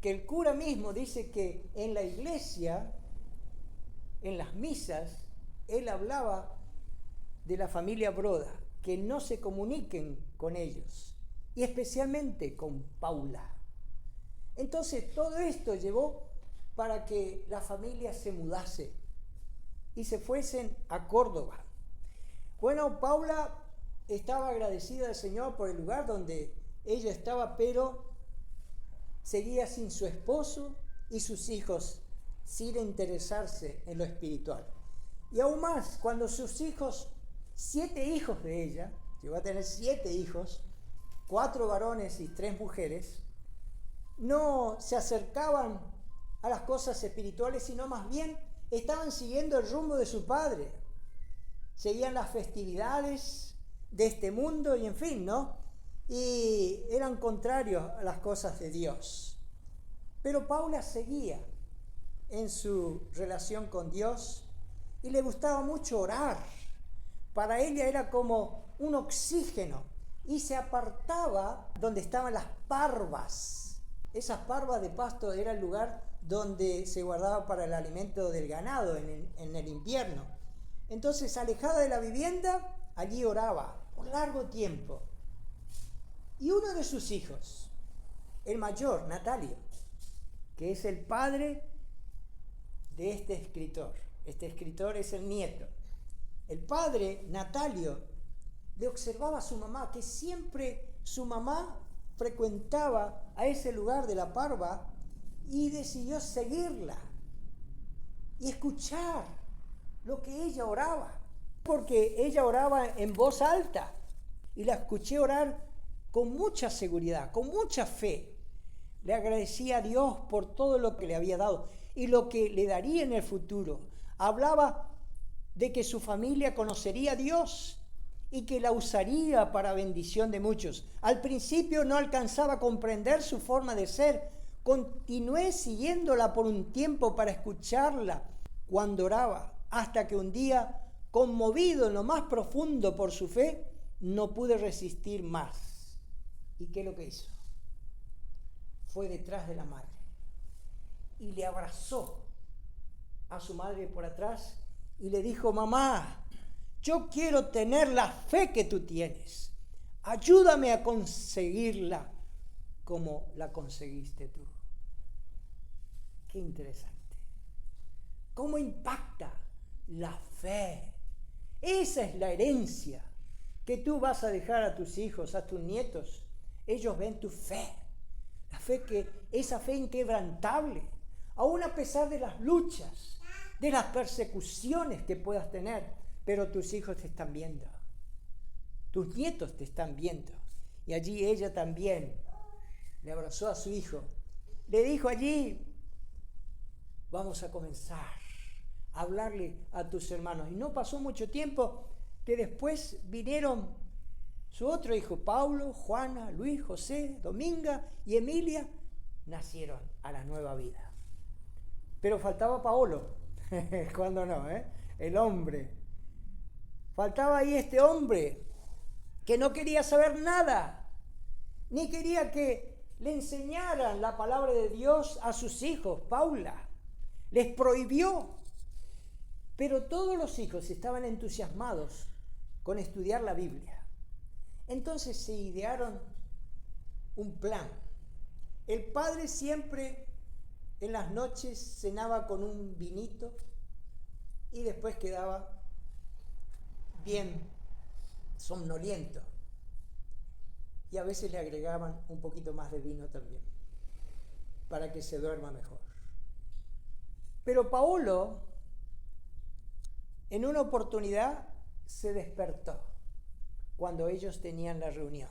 S1: que el cura mismo dice que en la iglesia, en las misas, él hablaba de la familia Broda, que no se comuniquen con ellos, y especialmente con Paula. Entonces todo esto llevó para que la familia se mudase y se fuesen a Córdoba. Bueno, Paula estaba agradecida al Señor por el lugar donde ella estaba, pero seguía sin su esposo y sus hijos, sin interesarse en lo espiritual. Y aún más, cuando sus hijos, 7 hijos de ella, llegó a tener 7 hijos, 4 varones y 3 mujeres, no se acercaban a las cosas espirituales, sino más bien estaban siguiendo el rumbo de su padre. Seguían las festividades de este mundo y en fin, ¿no? Y eran contrarios a las cosas de Dios. Pero Paula seguía en su relación con Dios y le gustaba mucho orar. Para ella era como un oxígeno y se apartaba donde estaban las parvas. Esas parvas de pasto era el lugar donde se guardaba para el alimento del ganado en el invierno. Entonces, alejada de la vivienda, allí oraba por largo tiempo. Y uno de sus hijos, el mayor, Natalio, que es el padre de este escritor es el nieto. El padre, Natalio, le observaba a su mamá, que siempre su mamá frecuentaba a ese lugar de la parva, y decidió seguirla y escuchar lo que ella oraba, porque ella oraba en voz alta y la escuché orar con mucha seguridad, con mucha fe. Le agradecía a Dios por todo lo que le había dado y lo que le daría en el futuro. Hablaba de que su familia conocería a Dios y que la usaría para bendición de muchos. Al principio no alcanzaba a comprender su forma de ser. Continué siguiéndola por un tiempo para escucharla cuando oraba, hasta que un día, conmovido en lo más profundo por su fe, no pude resistir más ¿Y qué es lo que hizo? Fue detrás de la madre y le abrazó a su madre por atrás y le dijo: mamá, yo quiero tener la fe que tú tienes. Ayúdame a conseguirla como la conseguiste tú. Qué interesante. ¿Cómo impacta la fe? Esa es la herencia que tú vas a dejar a tus hijos, a tus nietos. Ellos ven tu fe. La fe esa fe inquebrantable, aún a pesar de las luchas, de las persecuciones que puedas tener, pero tus hijos te están viendo. Tus nietos te están viendo. Y allí ella también le abrazó a su hijo. Le dijo allí: vamos a comenzar a hablarle a tus hermanos. Y no pasó mucho tiempo que después vinieron su otro hijo, Pablo, Juana, Luis, José, Dominga y Emilia, nacieron a la nueva vida. Pero faltaba Paolo, cuando no, el hombre. Faltaba ahí este hombre que no quería saber nada, ni quería que le enseñaran la palabra de Dios a sus hijos. Paula les prohibió. Pero todos los hijos estaban entusiasmados con estudiar la Biblia. Entonces se idearon un plan. El padre siempre en las noches cenaba con un vinito y después quedaba bien somnoliento. Y a veces le agregaban un poquito más de vino también, para que se duerma mejor. Pero Paolo, en una oportunidad, se despertó cuando ellos tenían la reunión.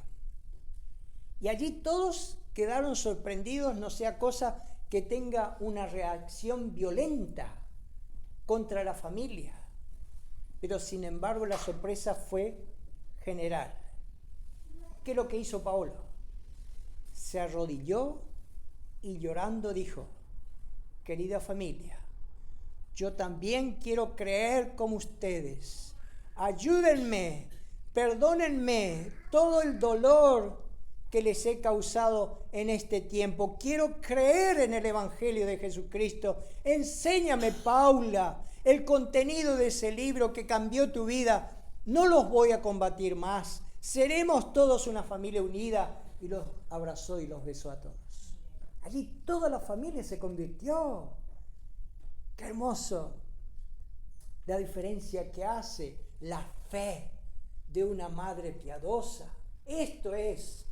S1: Y allí todos quedaron sorprendidos, no sea cosa que tenga una reacción violenta contra la familia. Pero sin embargo la sorpresa fue general. ¿Qué es lo que hizo Paolo? Se arrodilló y llorando dijo: querida familia, yo también quiero creer como ustedes. Ayúdenme, perdónenme todo el dolor que les he causado en este tiempo. Quiero creer en el Evangelio de Jesucristo. Enséñame, Paula, el contenido de ese libro que cambió tu vida. No los voy a combatir más. Seremos todos una familia unida. Y los abrazó y los besó a todos. Allí toda la familia se convirtió. ¡Qué hermoso! La diferencia que hace la fe de una madre piadosa. Esto es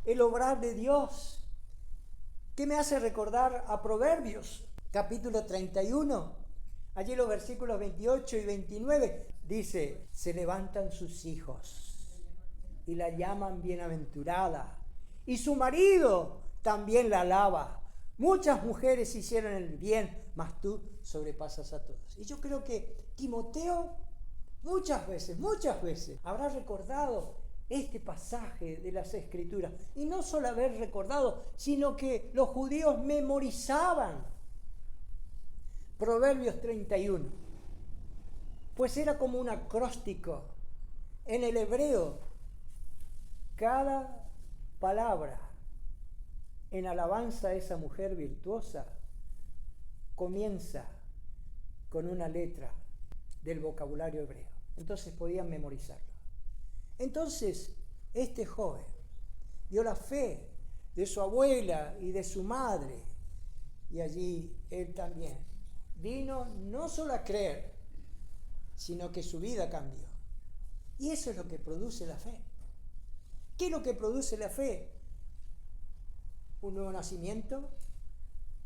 S1: el obrar de Dios, que me hace recordar a Proverbios, capítulo 31. Allí los versículos 28 y 29 dice: se levantan sus hijos y la llaman bienaventurada, y su marido también la alaba. Muchas mujeres hicieron el bien, mas tú sobrepasas a todos. Y yo creo que Timoteo muchas veces habrá recordado este pasaje de las Escrituras. Y no solo haber recordado, sino que los judíos memorizaban Proverbios 31. Pues era como un acróstico. En el hebreo, cada palabra en alabanza a esa mujer virtuosa comienza con una letra del vocabulario hebreo. Entonces podían memorizarlo. Entonces, este joven dio la fe de su abuela y de su madre, y allí él también vino no solo a creer, sino que su vida cambió. Y eso es lo que produce la fe. ¿Qué es lo que produce la fe? Un nuevo nacimiento,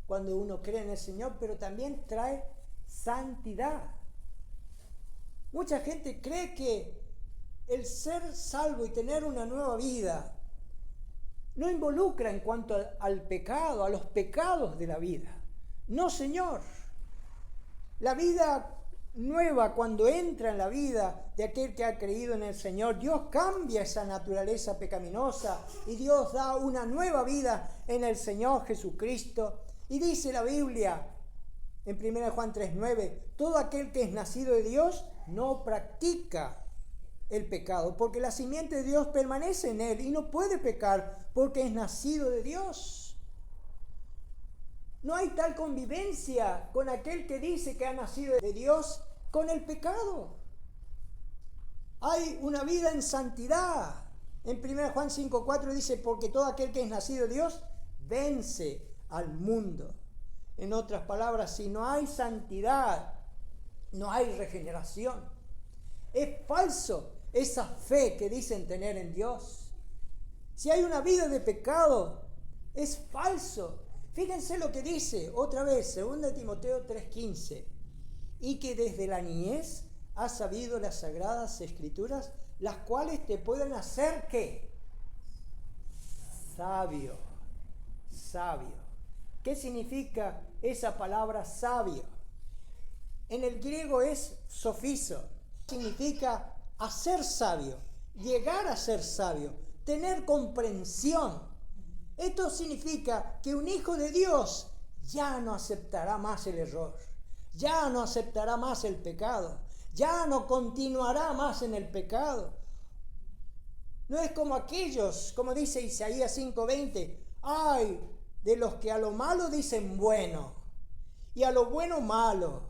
S1: cuando uno cree en el Señor, pero también trae santidad. Mucha gente cree que el ser salvo y tener una nueva vida no involucra en cuanto al pecado, a los pecados de la vida. No, Señor. La vida nueva, cuando entra en la vida de aquel que ha creído en el Señor, Dios cambia esa naturaleza pecaminosa y Dios da una nueva vida en el Señor Jesucristo. Y dice la Biblia en 1 Juan 3:9, todo aquel que es nacido de Dios no practica el pecado, porque la simiente de Dios permanece en él y no puede pecar porque es nacido de Dios. No hay tal convivencia con aquel que dice que ha nacido de Dios con el pecado. Hay una vida en santidad. En 1 Juan 5:4 dice, porque todo aquel que es nacido de Dios vence al mundo. En otras palabras, si no hay santidad, no hay regeneración. Es falso esa fe que dicen tener en Dios. Si hay una vida de pecado, es falso. Fíjense lo que dice otra vez, 2 Timoteo 3:15. Y que desde la niñez has sabido las sagradas escrituras, las cuales te pueden hacer ¿qué? Sabio. ¿Qué significa esa palabra sabio? En el griego es sophizo. Significa hacer sabio, llegar a ser sabio, tener comprensión. Esto significa que un hijo de Dios ya no aceptará más el error, ya no aceptará más el pecado, ya no continuará más en el pecado. No es como aquellos, como dice Isaías 5:20, ay de los que a lo malo dicen bueno y a lo bueno malo,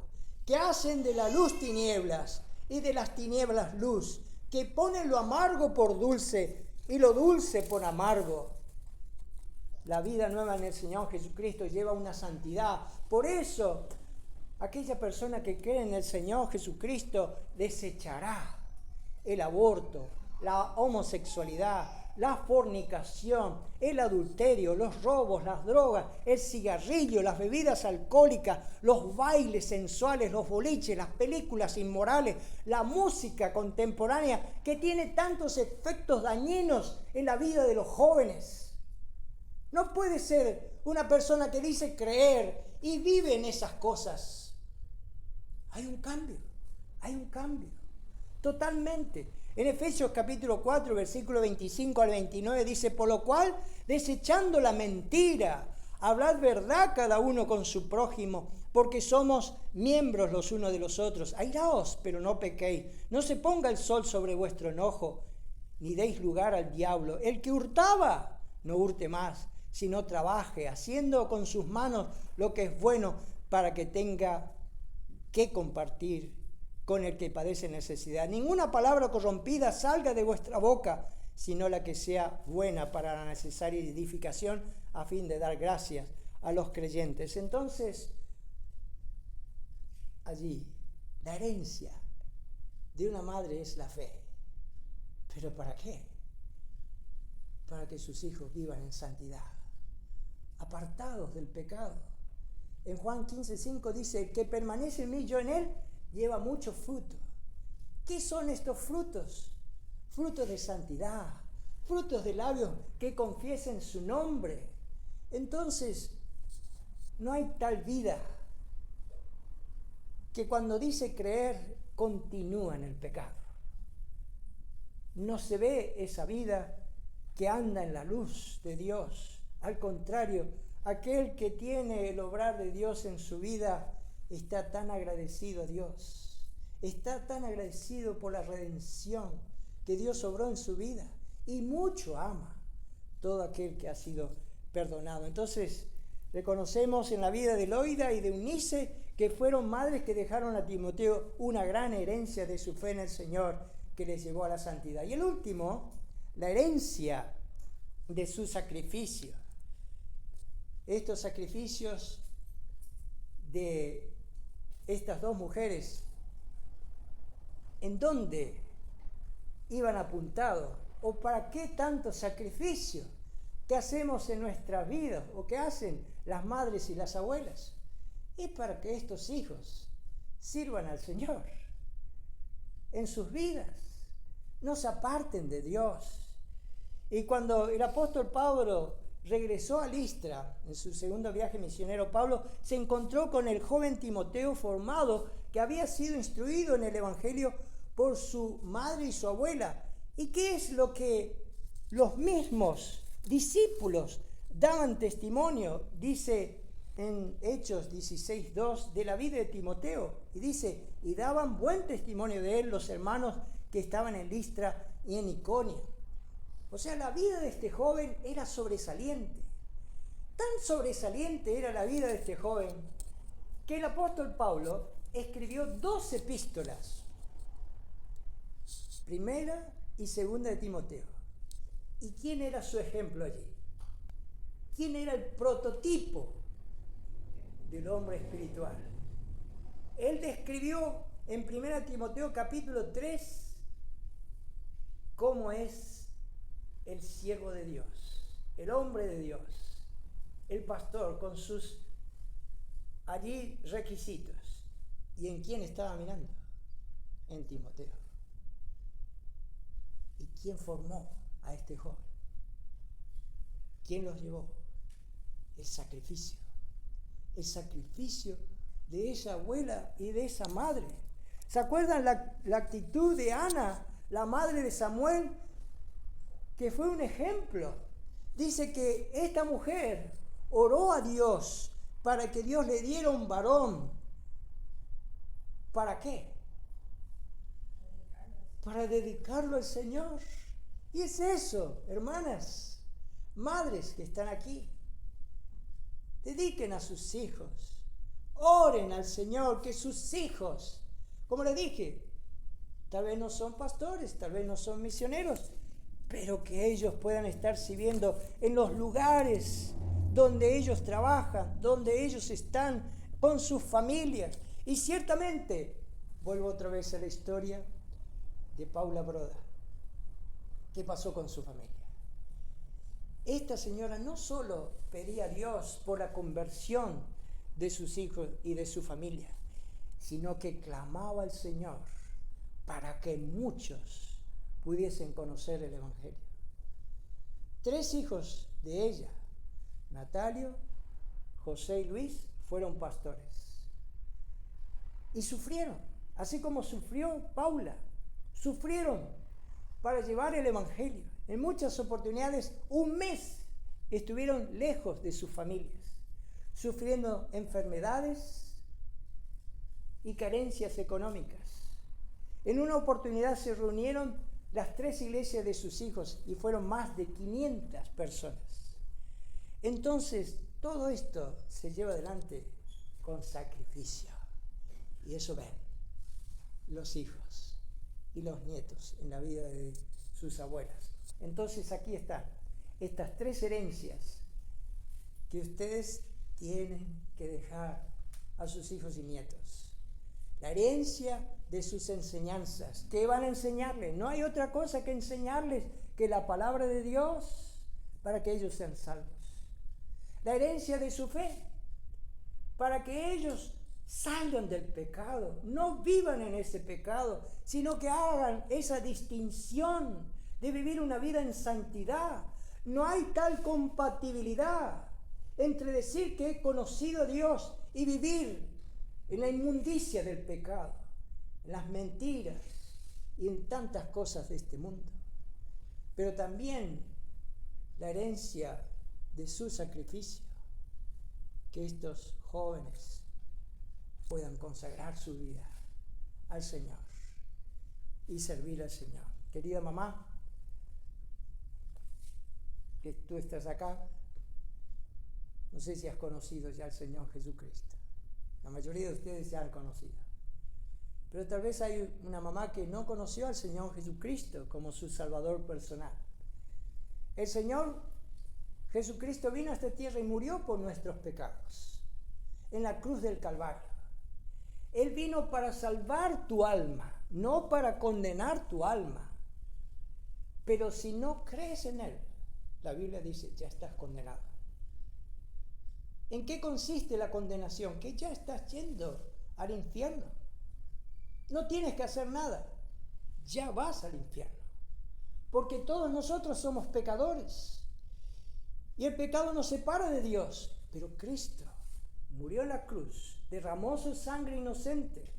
S1: que hacen de la luz tinieblas y de las tinieblas luz, que ponen lo amargo por dulce y lo dulce por amargo. La vida nueva en el Señor Jesucristo lleva una santidad. Por eso, aquella persona que cree en el Señor Jesucristo desechará el aborto, la homosexualidad, la fornicación, el adulterio, los robos, las drogas, el cigarrillo, las bebidas alcohólicas, los bailes sensuales, los boliches, las películas inmorales, la música contemporánea que tiene tantos efectos dañinos en la vida de los jóvenes. No puede ser una persona que dice creer y vive en esas cosas. Hay un cambio, totalmente. En Efesios capítulo 4, versículo 25 al 29 dice, por lo cual, desechando la mentira, hablad verdad cada uno con su prójimo, porque somos miembros los unos de los otros. Airaos, pero no pequéis. No se ponga el sol sobre vuestro enojo, ni deis lugar al diablo. El que hurtaba, no hurte más, sino trabaje, haciendo con sus manos lo que es bueno, para que tenga que compartir con el que padece necesidad. Ninguna palabra corrompida salga de vuestra boca, sino la que sea buena para la necesaria edificación, a fin de dar gracias a los creyentes. Entonces, allí, la herencia de una madre es la fe. ¿Pero para qué? Para que sus hijos vivan en santidad, apartados del pecado. En Juan 15:5 dice, el que permanece en mí, yo en él, lleva mucho fruto. ¿Qué son estos frutos? Frutos de santidad, frutos de labios que confiesen su nombre. Entonces, no hay tal vida que cuando dice creer, continúa en el pecado. No se ve esa vida que anda en la luz de Dios. Al contrario, aquel que tiene el obrar de Dios en su vida está tan agradecido a Dios, está tan agradecido por la redención que Dios obró en su vida y mucho ama todo aquel que ha sido perdonado. Entonces, reconocemos en la vida de Loida y de Eunice que fueron madres que dejaron a Timoteo una gran herencia de su fe en el Señor que les llevó a la santidad. Y el último, la herencia de su sacrificio. Estos sacrificios de estas dos mujeres, ¿en dónde iban apuntados? ¿O para qué tanto sacrificio que hacemos en nuestras vidas o que hacen las madres y las abuelas? Es para que estos hijos sirvan al Señor en sus vidas, no se aparten de Dios. Y cuando el apóstol Pablo regresó a Listra, en su segundo viaje misionero, Pablo se encontró con el joven Timoteo formado, que había sido instruido en el Evangelio por su madre y su abuela. ¿Y qué es lo que los mismos discípulos daban testimonio? Dice en Hechos 16:2 de la vida de Timoteo, y dice, y daban buen testimonio de él los hermanos que estaban en Listra y en Iconio. O sea, la vida de este joven era sobresaliente. Tan sobresaliente era la vida de este joven que el apóstol Pablo escribió 2 epístolas, primera y segunda de Timoteo. ¿Y quién era su ejemplo allí? ¿Quién era el prototipo del hombre espiritual? Él describió en 1 Timoteo capítulo 3 cómo es el siervo de Dios, el hombre de Dios, el pastor con sus allí requisitos. ¿Y en quién estaba mirando? En Timoteo. ¿Y quién formó a este joven? ¿Quién los llevó? El sacrificio. El sacrificio de esa abuela y de esa madre. ¿Se acuerdan la actitud de Ana, la madre de Samuel, que fue un ejemplo? Dice que esta mujer oró a Dios para que Dios le diera un varón. ¿Para qué? Para dedicarlo al Señor. Y es eso, hermanas, madres que están aquí. Dediquen a sus hijos. Oren al Señor, que sus hijos, como les dije, tal vez no son pastores, tal vez no son misioneros, pero que ellos puedan estar sirviendo en los lugares donde ellos trabajan, donde ellos están con sus familias. Y ciertamente, vuelvo otra vez a la historia de Paula Broda. ¿Qué pasó con su familia? Esta señora no solo pedía a Dios por la conversión de sus hijos y de su familia, sino que clamaba al Señor para que muchos pudiesen conocer el Evangelio. 3 hijos de ella, Natalio, José y Luis, fueron pastores. Y sufrieron, así como sufrió Paula, sufrieron para llevar el Evangelio. En muchas oportunidades, 1 mes estuvieron lejos de sus familias, sufriendo enfermedades y carencias económicas. En una oportunidad se reunieron las 3 iglesias de sus hijos y fueron más de 500 personas. Entonces, todo esto se lleva adelante con sacrificio. Y eso ven los hijos y los nietos en la vida de sus abuelas. Entonces aquí están estas 3 herencias que ustedes tienen que dejar a sus hijos y nietos. La herencia de sus enseñanzas. ¿Qué van a enseñarles? No hay otra cosa que enseñarles que la palabra de Dios para que ellos sean salvos. La herencia de su fe, para que ellos salgan del pecado, no vivan en ese pecado, sino que hagan esa distinción de vivir una vida en santidad. No hay tal compatibilidad entre decir que he conocido a Dios y vivir en la inmundicia del pecado, en las mentiras y en tantas cosas de este mundo. Pero también la herencia de su sacrificio, que estos jóvenes puedan consagrar su vida al Señor y servir al Señor. Querida mamá, que tú estás acá, no sé si has conocido ya al Señor Jesucristo. La mayoría de ustedes ya han conocido. Pero tal vez hay una mamá que no conoció al Señor Jesucristo como su Salvador personal. El Señor Jesucristo vino a esta tierra y murió por nuestros pecados en la cruz del Calvario. Él vino para salvar tu alma, no para condenar tu alma. Pero si no crees en Él, la Biblia dice, ya estás condenado. ¿En qué consiste la condenación? Que ya estás yendo al infierno. No tienes que hacer nada, ya vas al infierno. Porque todos nosotros somos pecadores. Y el pecado nos separa de Dios. Pero Cristo murió en la cruz, derramó su sangre inocente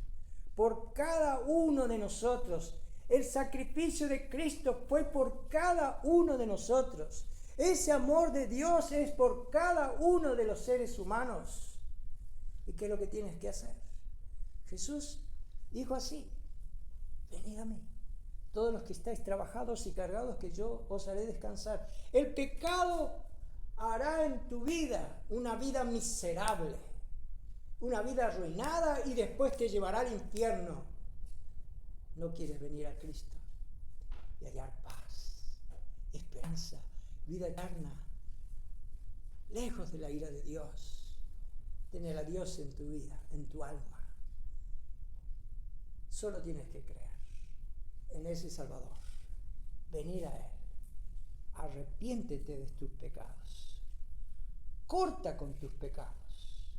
S1: por cada uno de nosotros. El sacrificio de Cristo fue por cada uno de nosotros. Ese amor de Dios es por cada uno de los seres humanos. ¿Y qué es lo que tienes que hacer? Jesús dijo así: venid a mí, Todos los que estáis trabajados y cargados, que yo os haré descansar. El pecado hará en tu vida una vida miserable, una vida arruinada y después te llevará al infierno. No quieres venir a Cristo y hallar paz, esperanza, vida eterna, lejos de la ira de Dios. Tener a Dios en tu vida, en tu alma. Solo tienes que creer en ese Salvador, venir a Él, arrepiéntete de tus pecados, corta con tus pecados,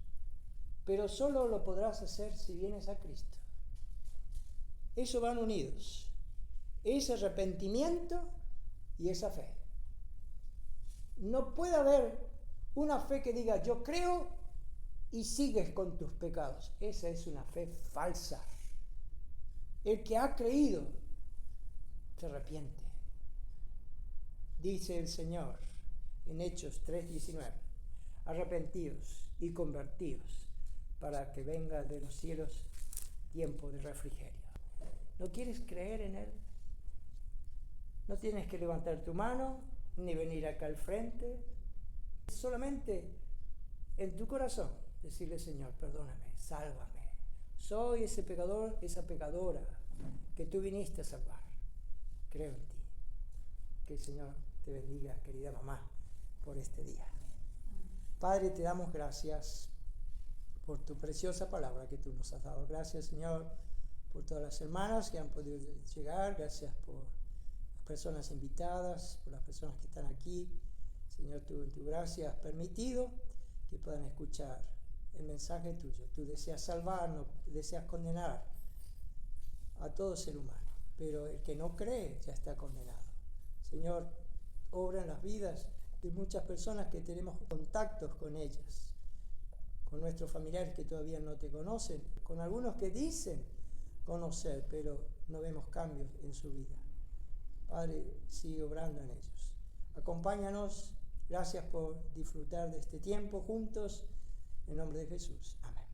S1: pero solo lo podrás hacer si vienes a Cristo. Eso van unidos, ese arrepentimiento y esa fe. No puede haber una fe que diga yo creo y sigues con tus pecados. Esa es una fe falsa. El que ha creído se arrepiente. Dice el Señor en Hechos 3:19, arrepentidos y convertidos para que venga de los cielos tiempo de refrigerio. ¿No quieres creer en Él? No tienes que levantar tu mano ni venir acá al frente. Solamente en tu corazón decirle, Señor, perdóname, sálvame. Soy ese pecador, esa pecadora que tú viniste a salvar. Creo en ti. Que el Señor te bendiga, querida mamá, por este día. Padre, te damos gracias por tu preciosa palabra que tú nos has dado. Gracias, Señor, por todas las hermanas que han podido llegar. Gracias por las personas invitadas, por las personas que están aquí. Señor, tú en tu gracia has permitido que puedan escuchar el mensaje tuyo. Tú deseas salvar, no deseas condenar a todo ser humano, pero el que no cree ya está condenado. Señor, obra en las vidas de muchas personas que tenemos contactos con ellas, con nuestros familiares que todavía no te conocen, con algunos que dicen conocer, pero no vemos cambios en su vida. Padre, sigue obrando en ellos. Acompáñanos. Gracias por disfrutar de este tiempo juntos. En nombre de Jesús. Amén.